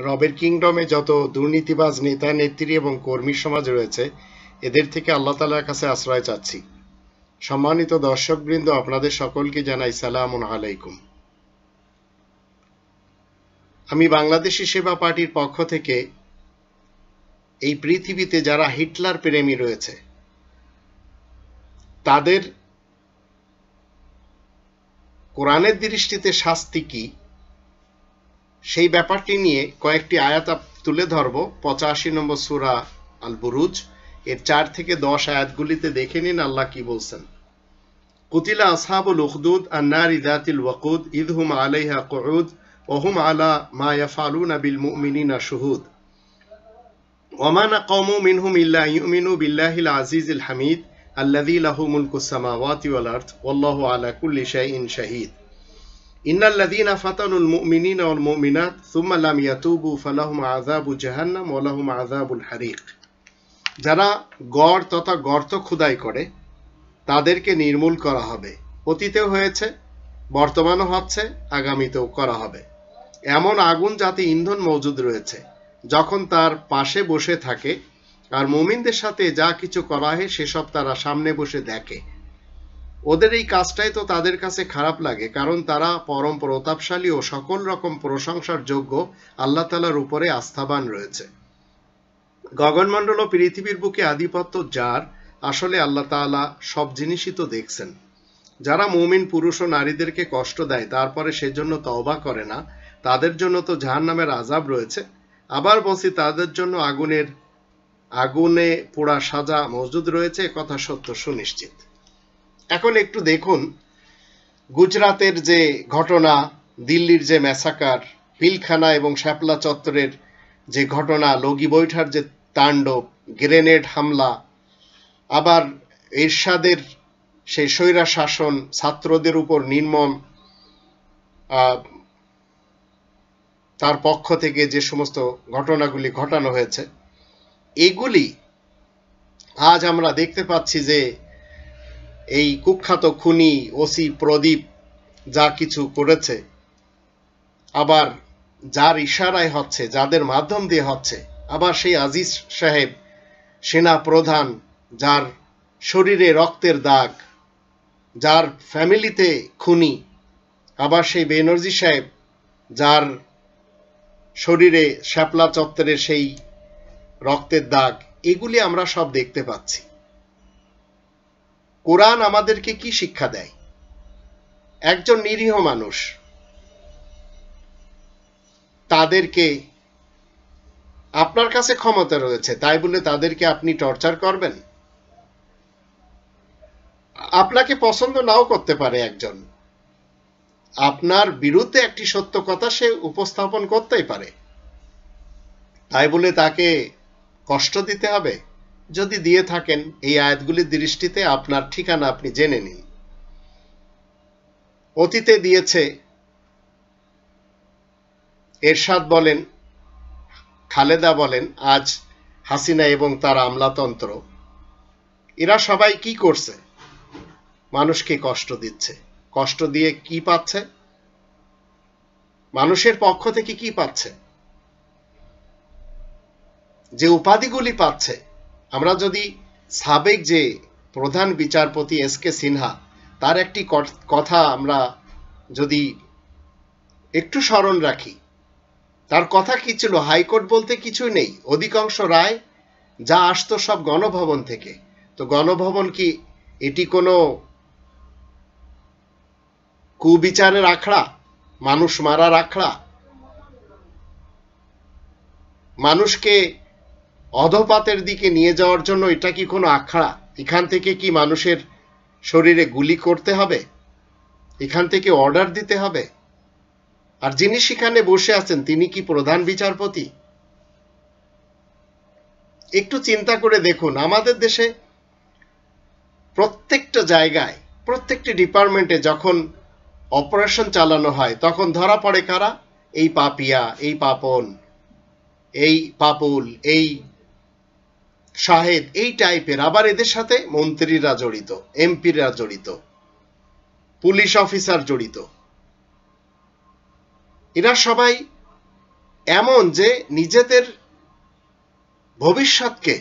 রবের কিংডমে যত দুর্নীতিবাজ নেতা নেত্রী এবং কর্মী সমাজ রয়েছে, এদের থেকে আল্লাহ তাআলার কাছে আশ্রয় চাচ্ছি। সম্মানিত দর্শকবৃন্দ, আপনাদের সকলকে জানাই সালামুন আলাইকুম। আমি বাংলাদেশি সেবা পার্টির পক্ষ থেকে এই পৃথিবীতে যারা হিটলার প্রেমী রয়েছে তাদের কোরআনের দৃষ্টিতে শাস্তি কি, সেই ব্যাপারটি নিয়ে কয়েকটি আয়াত তুলে ধরব। 85 নম্বর সূরা আল বুরুজ এর 4 থেকে 10 আয়াতগুলিতে দেখে নিন আল্লাহ কি বলছেন। কুতিলা আসহাবুল উখদুদ আন-নারি যাতিল ওয়াকুদ ইয হুম আলাইহা কুউদ ওয়া হুম আলা মা ইয়াফআলুনা বিল মুমিনিনা শুহুদ ওয়া মা নাকামু মিনহুম ইল্লা ইউমিনু বিল্লাহিল আজিজিল হামিদ আল্লাযী লাহু মুলকুস সামাওয়াতি ওয়াল আরদ ওয়াল্লাহু আলা কুল্লি শাইইন শাহীদ ইন্নাল্লাযীনা ফাতানুল মুমিনিনা ওয়াল মুমিনাত সুম্মা লাম ইয়াতুবু ফালাহুম আযাবু জাহান্নাম ওয়া লাহুম আযাবুল হারিক। যারা গড় তথা গর্ত খোদাই করে তাদেরকে নির্মূল করা হবে। অতীতেও হয়েছে, বর্তমানও হচ্ছে, আগামীতেও করা হবে। এমন আগুন যাতে ইন্ধন মজুদ রয়েছে, যখন তার পাশে বসে থাকে আর মুমিনদের সাথে যা কিছু করা হয় সেসব তারা সামনে বসে দেখে। ওদের এই কাজটাই তো তাদের কাছে খারাপ লাগে, কারণ তারা পরম প্রতাপশালী ও সকল রকম প্রশংসার যোগ্য আল্লাহ তাআলার উপরে আস্থাবান রয়েছে। গগনমণ্ডল ও পৃথিবীর বুকে আধিপত্য যার, আসলে আল্লাহ তাআলা সব জিনিসই তো দেখছেন। যারা মুমিন পুরুষ ও নারীদেরকে কষ্ট দেয় তারপরে সেজন্য তওবা করে না, তাদের জন্য তো জাহান্নামের আযাব রয়েছে। আবার বলছি, তাদের জন্য আগুনে পোড়া সাজা মজুদ রয়েছে, কথা সত্য সুনিশ্চিত। এখন একটু দেখুন গুজরাতের যে ঘটনা, দিল্লির যে ম্যাসাকার, পিলখানা এবং শাপলা চত্বরের যে ঘটনা, লগি বৈঠার যে তাণ্ডব, গ্রেনেড হামলা, আবার এরশাদের সেই স্বৈরা শাসন, ছাত্রদের উপর নির্মম তার পক্ষ থেকে যে সমস্ত ঘটনাগুলি ঘটানো হয়েছে, এগুলি আজ আমরা দেখতে পাচ্ছি যে এই কুখ্যাত খুনি ওসি প্রদীপ যা কিছু করেছে, আবার যার ইশারায় হচ্ছে, যাদের মাধ্যম দিয়ে হচ্ছে, আবার সেই আজিজ সাহেব সেনা প্রধান যার শরীরে রক্তের দাগ, যার ফ্যামিলিতে খুনি, আবার সেই বেনজির সাহেব যার শরীরে শাপলা চত্বরের সেই রক্তের দাগ, এগুলি আমরা সব দেখতে পাচ্ছি। কোরআন আমাদেরকে কি শিক্ষা দেয়? একজন নিরীহ মানুষ, তাদেরকে আপনার কাছে ক্ষমতা রয়েছে তাই বলে তাদেরকে আপনি টর্চার করবেন? আপনাকে পছন্দ নাও করতে পারে একজন, আপনার বিরুদ্ধে একটি সত্য কথা সে উপস্থাপন করতেই পারে, তাই বলে তাকে কষ্ট দিতে হবে? যদি দিয়ে থাকেন, এই আয়াতগুলির দৃষ্টিতে আপনার ঠিকানা আপনি জেনে নিন। অতীতে দিয়েছে এরশাদ বলেন, খালেদা বলেন, আজ হাসিনা এবং তার আমলাতন্ত্র, এরা সবাই কি করছে? মানুষকে কষ্ট দিচ্ছে। কষ্ট দিয়ে কি পাচ্ছে? মানুষের পক্ষ থেকে কি পাচ্ছে? যে উপাধিগুলি পাচ্ছে, আমরা যদি সাবেক যে প্রধান বিচারপতি এস.কে. সিনহা তার একটি কথা আমরা যদি একটু স্মরণ রাখি, তার কথা কি ছিল? হাইকোর্ট বলতে কিছুই নেই, অধিকাংশ রায় যা আসতো সব গণভবন থেকে। তো গণভবন কি এটি কোনো কুবিচারের আখড়া, মানুষ মারার আখড়া? মানুষকে অধপাতের দিকে নিয়ে যাওয়ার জন্য এটা কি কোনো আখড়া? এখান থেকে কি মানুষের শরীরে গুলি করতে হবে? এখান থেকে অর্ডার দিতে হবে? আর যিনি সেখানে বসে আছেন তিনি কি প্রধান বিচারপতি? একটু চিন্তা করে দেখুন, আমাদের দেশে প্রত্যেকটা জায়গায়, প্রত্যেকটি ডিপার্টমেন্টে যখন অপারেশন চালানো হয় তখন ধরা পড়ে কারা? এই পাপিয়া, এই পাপন, এই পাপুল, এই শাহেদ, এই টাইপের। আবার এদের সাথে মন্ত্রীরা জড়িত, এমপিরা জড়িত, পুলিশ অফিসার জড়িত। এরা সবাই এমন যে নিজেদের ভবিষ্যৎকে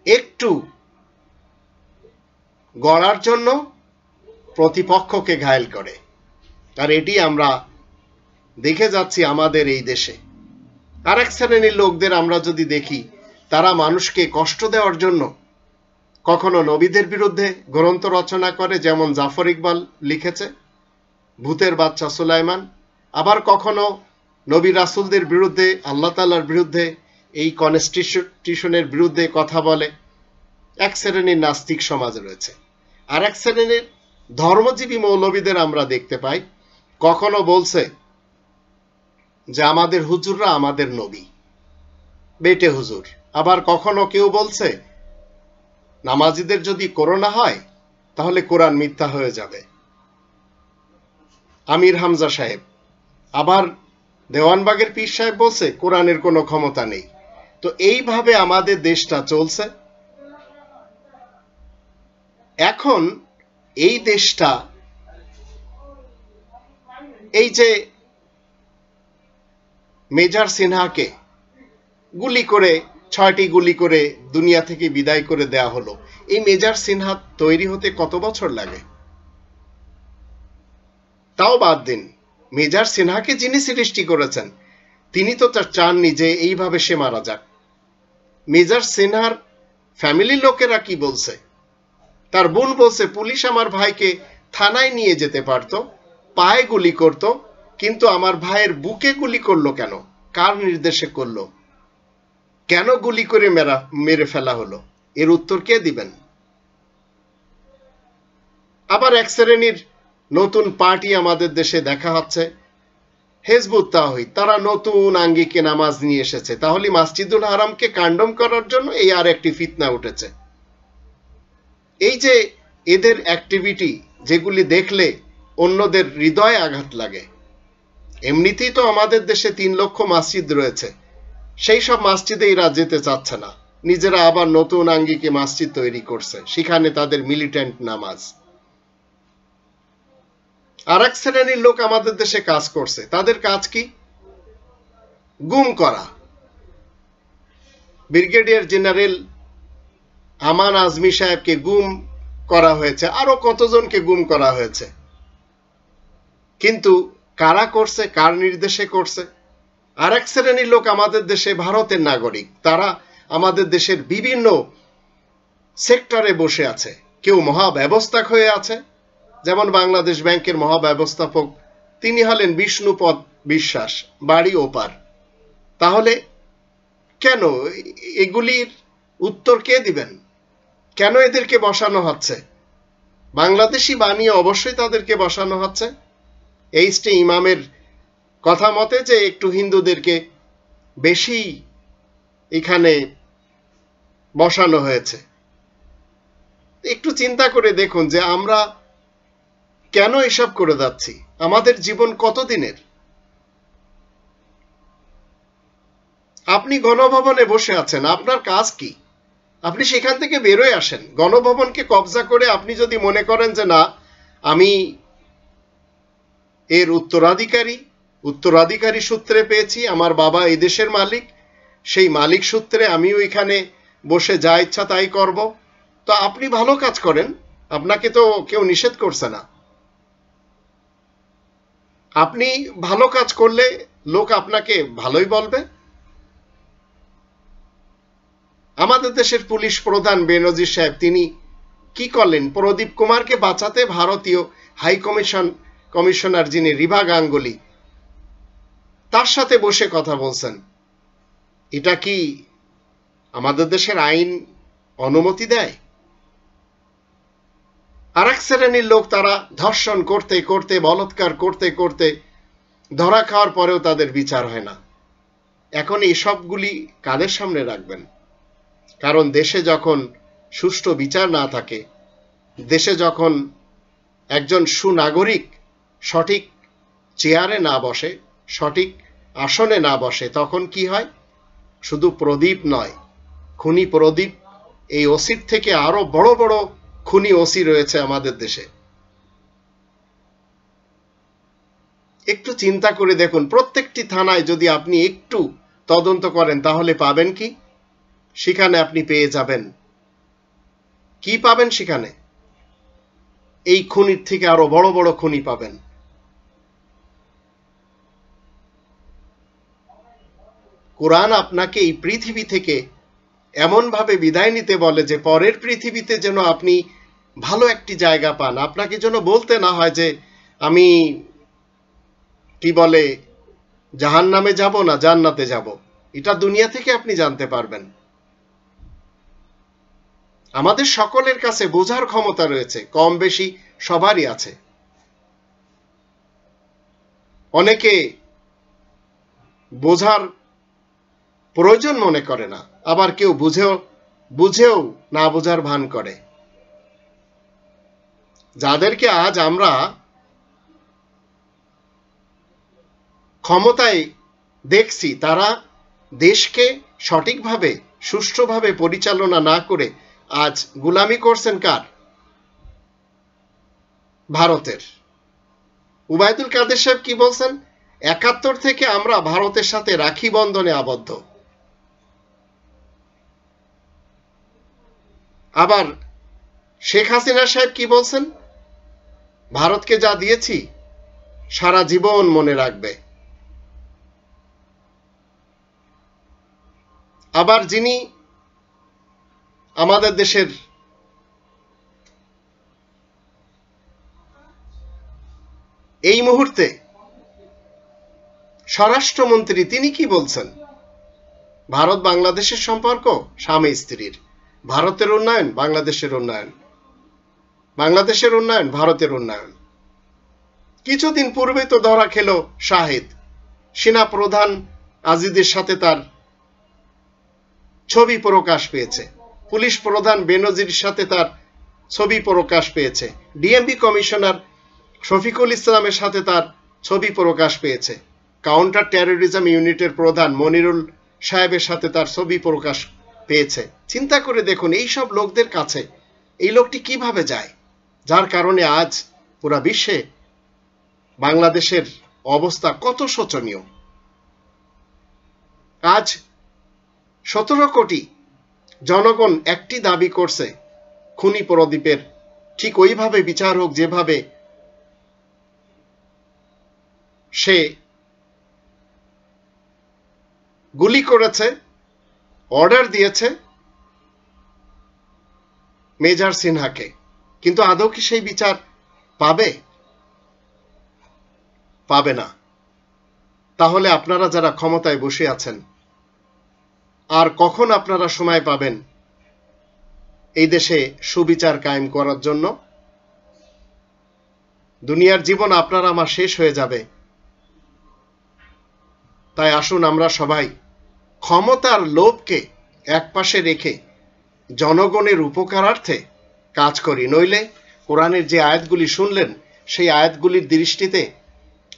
একটু গড়ার জন্য প্রতিপক্ষকে ঘায়েল করে। আর এটি আমরা দেখে যাচ্ছি আমাদের এই দেশে। আর এক শ্রেণীর লোকদের আমরা যদি দেখি, তারা মানুষকে কষ্ট দেওয়ার জন্য কখনো নবীদের বিরুদ্ধে গ্রন্থ রচনা করে, যেমন জাফর ইকবাল লিখেছে ভূতের বাচ্চা সুলাইমান। আবার কখনো নবী রাসূলদের বিরুদ্ধে, আল্লাহ তাআলার বিরুদ্ধে, এই কনস্টিটিউশনের বিরুদ্ধে কথা বলে। এক শ্রেণীর নাস্তিক সমাজ রয়েছে। আর এক শ্রেণীর ধর্মজীবী মৌলবীদের আমরা দেখতে পাই, কখনো বলছে যে আমাদের হুজুররা আমাদের নবী, বেটে হুজুর। আবার কখনো কেউ বলছে নামাজিদের যদি করোনা হয় তাহলে কোরআন মিথ্যা হয়ে যাবে, আমির হামজা সাহেব। আবার দেওয়ানবাগের পীর সাহেব বলছে কোরআনের কোনো ক্ষমতা নেই। তো এইভাবে আমাদের দেশটা চলছে। এখন এই দেশটা, এই যে মেজর সিনহাকে গুলি করে, 6টি গুলি করে দুনিয়া থেকে বিদায় করে দেয়া হলো, এই মেজর সিনহা তৈরি হতে কত বছর লাগে? তাও বাদ দিন, মেজর সিনহাকে যিনি সৃষ্টি করেছেন তিনি তো তার চাননি যে এইভাবে সে মারা যাক। মেজর সিনহার ফ্যামিলির লোকেরা কি বলছে? তার বোন বলছে পুলিশ আমার ভাইকে থানায় নিয়ে যেতে পারত, পায়ে গুলি করত, কিন্তু আমার ভাইয়ের বুকে গুলি করলো কেন? কার নির্দেশে করলো? কেন গুলি করে মেরে ফেলা হলো? এর উত্তর কে দিবেন? আবার এক শ্রেণীর নতুন পার্টি আমাদের দেশে দেখা হচ্ছে, হিজবুত তাওহীদ। তারা নতুন আঙ্গিকে নামাজ নিয়ে এসেছে। তাহলে মসজিদুল হারামকে কান্ডম করার জন্য এই আর একটি ফিতনা উঠেছে। এই যে এদের অ্যাক্টিভিটি, যেগুলি দেখলে অন্যদের হৃদয়ে আঘাত লাগে। এমনিতেই তো আমাদের দেশে 3 লক্ষ মসজিদ রয়েছে, সেই সব মসজিদে এরা যেতে চাচ্ছে না, নিজেরা আবার নতুন আঙ্গিকে মসজিদ তৈরি করছে, সেখানে তাদের মিলিটেন্ট নামাজ। আর এক শ্রেণীর লোক আমাদের দেশে কাজ করছে। তাদের কাজ কি? গুম করা। ব্রিগেডিয়ার জেনারেল আমান আজমি সাহেবকে গুম করা হয়েছে, আরো কতজনকে গুম করা হয়েছে। কিন্তু কারা করছে? কার নির্দেশে করছে? আর এক শ্রেণীর লোক আমাদের দেশে ভারতের নাগরিক, তারা আমাদের দেশের বিভিন্ন সেক্টরে বসে আছে। কেউ মহাব্যবস্থাক হয়ে আছে, যেমন বাংলাদেশ ব্যাংকের মহাব্যবস্থাপক, তিনি হলেন বিষ্ণুপদ বিশ্বাস, বাড়ি ওপার। তাহলে কেন এগুলির উত্তর কে দিবেন? কেন এদেরকে বসানো হচ্ছে? বাংলাদেশি বানিয়ে অবশ্যই তাদেরকে বসানো হচ্ছে। এইচটি ইমামের কথা মতে যে একটু হিন্দুদেরকে বেশি এখানে বসানো হয়েছে। একটু চিন্তা করে দেখুন যে আমরা কেন এসব করে যাচ্ছি? আমাদের জীবন কতদিনের? আপনি গণভবনে বসে আছেন, আপনার কাজ কি? আপনি সেখান থেকে বেরোয় আসেন। গণভবনকে কবজা করে আপনি যদি মনে করেন যে না, আমি এর উত্তরাধিকারী সূত্রে পেয়েছি, আমার বাবা এই দেশের মালিক, সেই মালিক সূত্রে আমিও এখানে বসে যা ইচ্ছা তাই করব, তো আপনি ভালো কাজ করেন, আপনাকে তো কেউ নিষেধ করছে না। আপনি ভালো কাজ করলে লোক আপনাকে ভালোই বলবে। আমাদের দেশের পুলিশ প্রধান বেনজির সাহেব তিনি কি করলেন? প্রদীপ কুমারকে বাঁচাতে ভারতীয় হাই কমিশনার যিনি রিভা গাঙ্গুলি, তার সাথে বসে কথা বলছেন। এটা কি আমাদের দেশের আইন অনুমতি দেয়? আর এক শ্রেণীর লোক, তারা ধর্ষণ করতে করতে, বলৎকার করতে করতে ধরা খাওয়ার পরেও তাদের বিচার হয় না। এখন এসবগুলি কাদের সামনে রাখবেন? কারণ দেশে যখন সুষ্ঠু বিচার না থাকে, দেশে যখন একজন সুনাগরিক সঠিক চেয়ারে না বসে, সঠিক আসনে না বসে, তখন কি হয়? শুধু প্রদীপ নয়, খুনি প্রদীপ, এই ওসির থেকে আরো বড় বড় খুনি ওসি রয়েছে আমাদের দেশে। একটু চিন্তা করে দেখুন, প্রত্যেকটি থানায় যদি আপনি একটু তদন্ত করেন তাহলে পাবেন কি? সেখানে আপনি পেয়ে যাবেন কি পাবেন? সেখানে এই খুনির থেকে আরো বড় বড় খুনি পাবেন। কোরআন আপনাকে এই পৃথিবী থেকে এমন ভাবে বিদায় নিতে বলে যে পরের পৃথিবীতে যেন আপনি ভালো একটি জায়গা পান। আপনাকে যেন বলতে না হয় যে আমি কি বলে জাহান্নামে যাব না জান্নাতে যাব। এটা দুনিয়া থেকে আপনি জানতে পারবেন। আমাদের সকলের কাছে বোঝার ক্ষমতা রয়েছে, কম বেশি সবারই আছে। অনেকে বোঝার প্রয়োজন মনে করে না, আবার কেউ বুঝেও না বোঝার ভান করে। যাদেরকে আজ আমরা ক্ষমতায় দেখছি, তারা দেশকে সঠিকভাবে সুষ্ঠুভাবে পরিচালনা না করে আজ গোলামি করছেন কার? ভারতের। উবাইদুল কাদের সাহেব কি বলছেন? ৭১ থেকে আমরা ভারতের সাথে রাখি বন্ধনে আবদ্ধ। আবার শেখ হাসিনা সাহেব কি বলছেন? ভারতকে যা দিয়েছি সারা জীবন মনে রাখবে। আবার যিনি আমাদের দেশের এই মুহূর্তে স্বরাষ্ট্রমন্ত্রী, তিনি কি বলছেন? ভারত বাংলাদেশের সম্পর্ক স্বামী স্ত্রীর। ভারতের উন্নয়ন বাংলাদেশের উন্নয়ন, বাংলাদেশের উন্নয়ন ভারতের উন্নয়ন। কিছুদিন পূর্বে তো ধরা খেল শাহিদ, সেনা প্রধান আজিজের সাথে তার ছবি প্রকাশ পেয়েছে, পুলিশ প্রধান বেনজির সাথে তার ছবি প্রকাশ পেয়েছে, ডিএমপি কমিশনার শফিকুল ইসলামের সাথে তার ছবি প্রকাশ পেয়েছে, কাউন্টার টেরোরিজম ইউনিটের প্রধান মনিরুল সাহেবের সাথে তার ছবি প্রকাশ পেয়েছে। চিন্তা করে দেখুন এই সব লোকদের কাছে এই লোকটি কিভাবে যায়, যার কারণে আজ পুরা বিশ্বে বাংলাদেশের অবস্থা কত শোচনীয়। আজ ১৭ কোটি জনগণ একটি দাবি করছে, খুনি প্রদীপের ঠিক ওইভাবে বিচার হোক যেভাবে সে গুলি করেছে, অর্ডার দিয়েছে মেজর সিনহাকে। কিন্তু আদৌ কি সেই বিচার পাবে? পাবে না। তাহলে আপনারা যারা ক্ষমতায় বসে আছেন, আর কখন আপনারা সময় পাবেন এই দেশে সুবিচার কায়েম করার জন্য? দুনিয়ার জীবন আপনার আমার শেষ হয়ে যাবে। তাই আসুন আমরা সবাই ক্ষমতার লোভকে একপাশে রেখে জনগণের উপকারার্থে কাজ করি। নইলে কোরআনের যে আয়াতগুলি শুনলেন সেই আয়াতগুলির দৃষ্টিতে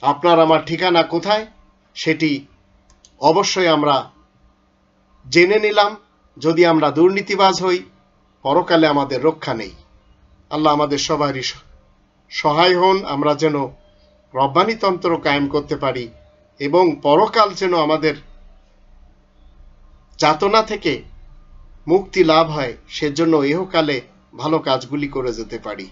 আপনার আমার ঠিকানা কোথায় সেটি অবশ্যই আমরা জেনে নিলাম। যদি আমরা দুর্নীতিবাজ হই, পরকালে আমাদের রক্ষা নেই। আল্লাহ আমাদের সবারই সহায় হন, আমরা যেন রব্বানীতন্ত্র কায়েম করতে পারি এবং পরকাল যেন আমাদের যাতনা থেকে মুক্তি লাভ হয়, সেজন্য ইহকালে ভালো কাজগুলি করে যেতে পারি।